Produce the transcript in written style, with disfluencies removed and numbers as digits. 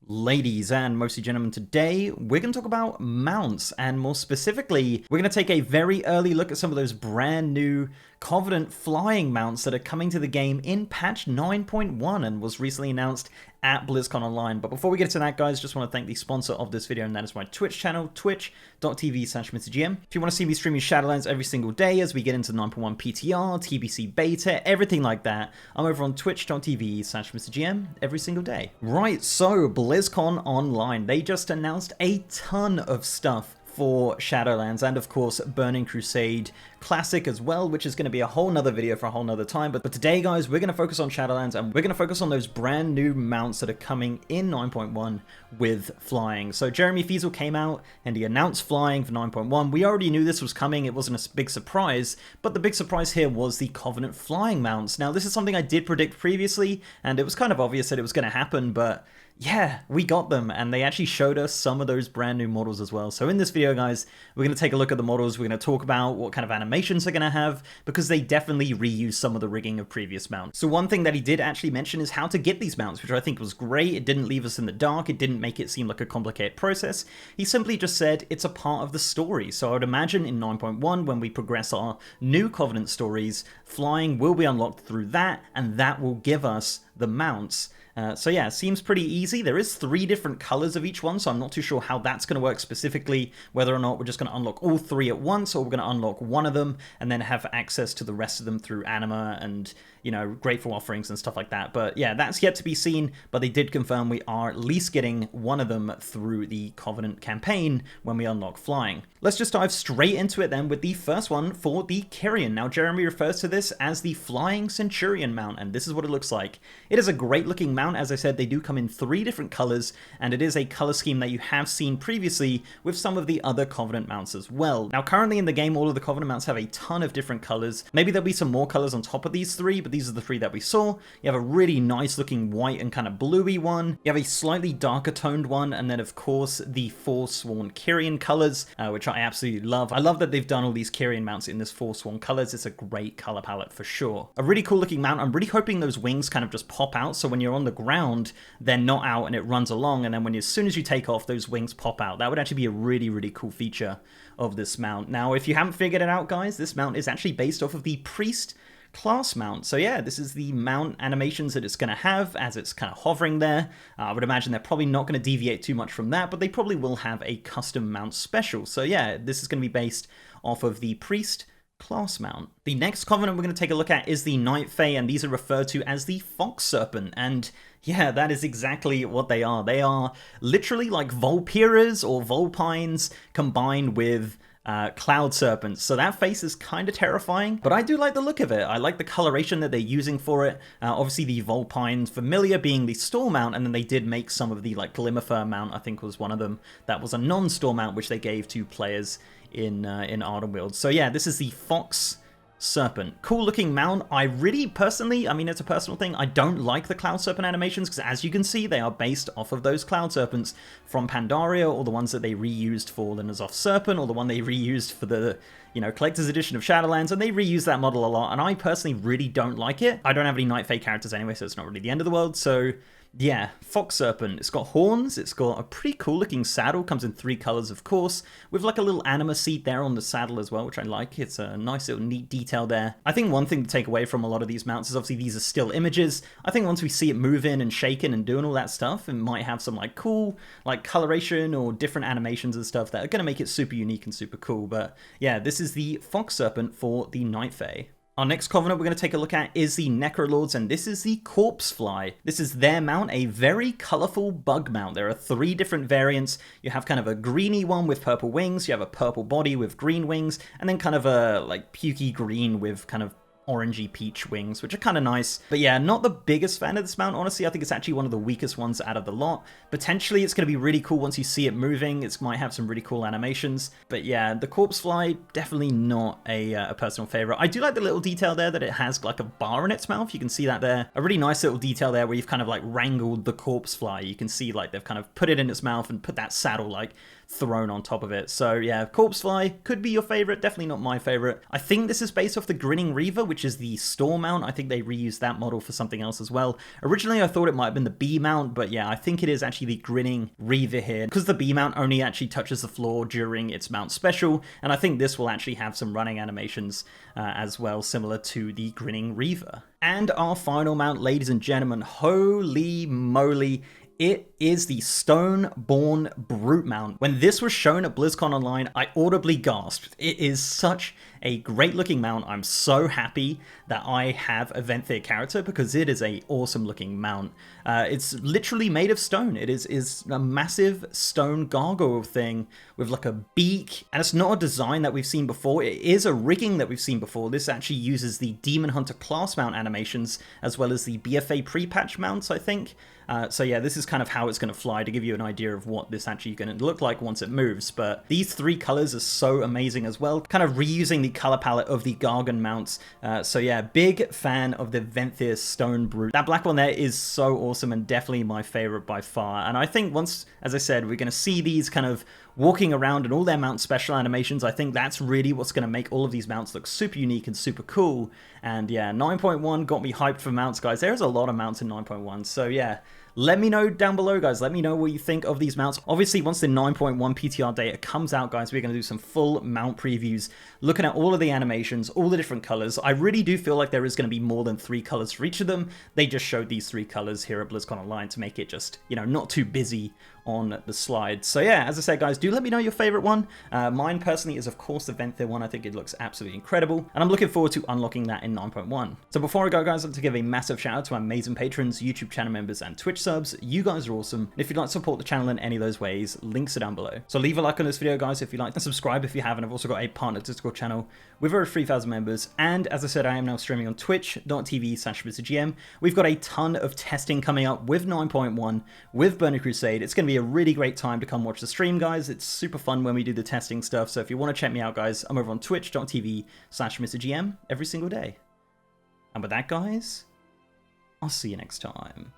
Ladies and mostly gentlemen, today we're going to talk about mounts, and more specifically, we're going to take a very early look at some of those brand new Covenant flying mounts that are coming to the game in patch 9.1 and was recently announced at BlizzCon Online. But before we get to that, guys, just want to thank the sponsor of this video, and that is my Twitch channel, twitch.tv/MrGM. If you want to see me streaming Shadowlands every single day as we get into 9.1 PTR, TBC beta, everything like that, I'm over on twitch.tv/MrGM every single day. Right, so BlizzCon Online, they just announced a ton of stuff for Shadowlands, and of course Burning Crusade Classic as well, which is going to be a whole nother video for a whole nother time. But today, guys, we're going to focus on Shadowlands, and we're going to focus on those brand new mounts that are coming in 9.1 with flying. So Jeremy Fiesel came out and he announced flying for 9.1. We already knew this was coming, it wasn't a big surprise, but the big surprise here was the Covenant flying mounts. Now, this is something I did predict previously, and it was kind of obvious that it was going to happen, but yeah, we got them, and they actually showed us some of those brand new models as well. So in this video, guys, we're going to take a look at the models, we're going to talk about what kind of animations they're going to have, because they definitely reuse some of the rigging of previous mounts. So one thing that he did actually mention is how to get these mounts, which I think was great. It didn't leave us in the dark, it didn't make it seem like a complicated process. He simply just said it's a part of the story. So I would imagine in 9.1, when we progress our new Covenant stories, flying will be unlocked through that, and that will give us the mounts. So yeah, seems pretty easy. There is 3 different colors of each one, so I'm not too sure how that's going to work specifically, whether or not we're just going to unlock all 3 at once, or we're going to unlock one of them and then have access to the rest of them through anima and, you know, grateful offerings and stuff like that. But yeah, that's yet to be seen, but they did confirm we are at least getting one of them through the Covenant campaign when we unlock flying. Let's just dive straight into it then with the first one for the Kyrian. Now, Jeremy refers to this as the Flying Centurion mount, and this is what it looks like. It is a great looking mount. As I said, they do come in 3 different colors, and it is a color scheme that you have seen previously with some of the other Covenant mounts as well. Now, currently in the game, all of the Covenant mounts have a ton of different colors. Maybe there'll be some more colors on top of these 3, but these are the 3 that we saw. You have a really nice looking white and kind of bluey one. You have a slightly darker toned one, and then of course the Forsworn Kyrian colors, which I absolutely love. I love that they've done all these Kyrian mounts in this Forsworn colors. It's a great color palette for sure. A really cool looking mount. I'm really hoping those wings kind of just pop out, so when you're on the ground, they're not out and it runs along, and then as soon as you take off, those wings pop out. That would actually be a really, really cool feature of this mount. Now, if you haven't figured it out, guys, this mount is actually based off of the Priest class mount. So yeah, this is the mount animations that it's going to have as it's kind of hovering there. I would imagine they're probably not going to deviate too much from that, but they probably will have a custom mount special. So yeah, this is going to be based off of the Priest class mount. The next Covenant we're going to take a look at is the Night Fae, and these are referred to as the Fox Serpent, and yeah, that is exactly what they are. They are literally like Volpiras or Volpines combined with Cloud Serpents. So that face is kind of terrifying, but I do like the look of it. I like the coloration that they're using for it. Obviously the Volpine familiar being the Storm mount, and then they did make some of the like Glimmerfur mount, I think was one of them. That was a non-Storm mount which they gave to players in Ardenweald. So yeah, this is the Fox Serpent. Cool looking mount. I really personally, I mean, it's a personal thing, I don't like the Cloud Serpent animations, because as you can see, they are based off of those Cloud Serpents from Pandaria, or the ones that they reused for the N'Zoth Serpent, or the one they reused for the, you know, Collector's Edition of Shadowlands, and they reuse that model a lot, and I personally really don't like it. I don't have any Night Fae characters anyway, so it's not really the end of the world, so yeah, Fox Serpent. It's got horns, it's got a pretty cool looking saddle, comes in 3 colors of course, with like a little anima seat there on the saddle as well, which I like. It's a nice little neat detail there. I think one thing to take away from a lot of these mounts is obviously these are still images. I think once we see it moving and shaking and doing all that stuff, it might have some like cool like coloration or different animations and stuff that are going to make it super unique and super cool. But yeah, this is the Fox Serpent for the Night Fae. Our next Covenant we're going to take a look at is the Necrolords, and this is the Corpse Fly. This is their mount, a very colourful bug mount. There are 3 different variants. You have kind of a greeny one with purple wings, you have a purple body with green wings, and then kind of a like pukey green with kind of orangey peach wings, which are kind of nice. But yeah, not the biggest fan of this mount, honestly. I think it's actually one of the weakest ones out of the lot. Potentially it's going to be really cool once you see it moving. It might have some really cool animations. But yeah, the Corpse Fly, definitely not a personal favorite. I do like the little detail there that it has like a bar in its mouth. You can see that there. A really nice little detail there where you've kind of like wrangled the Corpse Fly. You can see like they've kind of put it in its mouth and put that saddle like thrown on top of it. So yeah, Corpse Fly could be your favorite, definitely not my favorite. I think this is based off the Grinning Reaver, which which is the store mount. I think they reused that model for something else as well. Originally, I thought it might have been the B mount, but yeah, I think it is actually the Grinning Reaver here, because the B mount only actually touches the floor during its mount special, and I think this will actually have some running animations as well, similar to the Grinning Reaver. And our final mount, ladies and gentlemen, holy moly, it is the Stoneborn Brute mount. When this was shown at BlizzCon Online, I audibly gasped. It is such a great looking mount. I'm so happy that I have a Venthyr character because it is a awesome looking mount. It's literally made of stone. It is a massive stone gargoyle thing with like a beak, and it's not a design that we've seen before. It is a rigging that we've seen before. This actually uses the Demon Hunter class mount animations as well as the BFA pre-patch mounts, I think. So yeah, this is kind of how it's going to fly to give you an idea of what this actually is going to look like once it moves. But these three colors are so amazing as well, kind of reusing the color palette of the Gargan mounts. So yeah, big fan of the Venthyr Stone Brute. That black one there is so awesome and definitely my favorite by far. And I think once, as I said, we're going to see these kind of walking around and all their mount special animations, I think that's really what's going to make all of these mounts look super unique and super cool. And yeah, 9.1 got me hyped for mounts, guys. There's a lot of mounts in 9.1, so yeah. Let me know down below, guys. Let me know what you think of these mounts. Obviously, once the 9.1 PTR data comes out, guys, we're going to do some full mount previews, looking at all of the animations, all the different colors. I really do feel like there is going to be more than 3 colors for each of them. They just showed these 3 colors here at BlizzCon Online to make it just, you know, not too busy on the slide. So yeah, as I said, guys, do let me know your favorite one. Mine personally is, of course, the Venthyr one. I think it looks absolutely incredible, and I'm looking forward to unlocking that in 9.1. So before I go, guys, I'd like to give a massive shout out to my amazing patrons, YouTube channel members, and Twitch subs. You guys are awesome. And if you'd like to support the channel in any of those ways, links are down below. So leave a like on this video, guys, if you like, and subscribe if you haven't. I've also got a partner Discord channel with over 3,000 members, and as I said, I am now streaming on twitch.tv/MrGM. We've got a ton of testing coming up with 9.1, with Burning Crusade. It's going to be a really great time to come watch the stream, guys. It's super fun when we do the testing stuff, so if you want to check me out, guys, I'm over on twitch.tv/MrGM every single day. And with that, guys, I'll see you next time.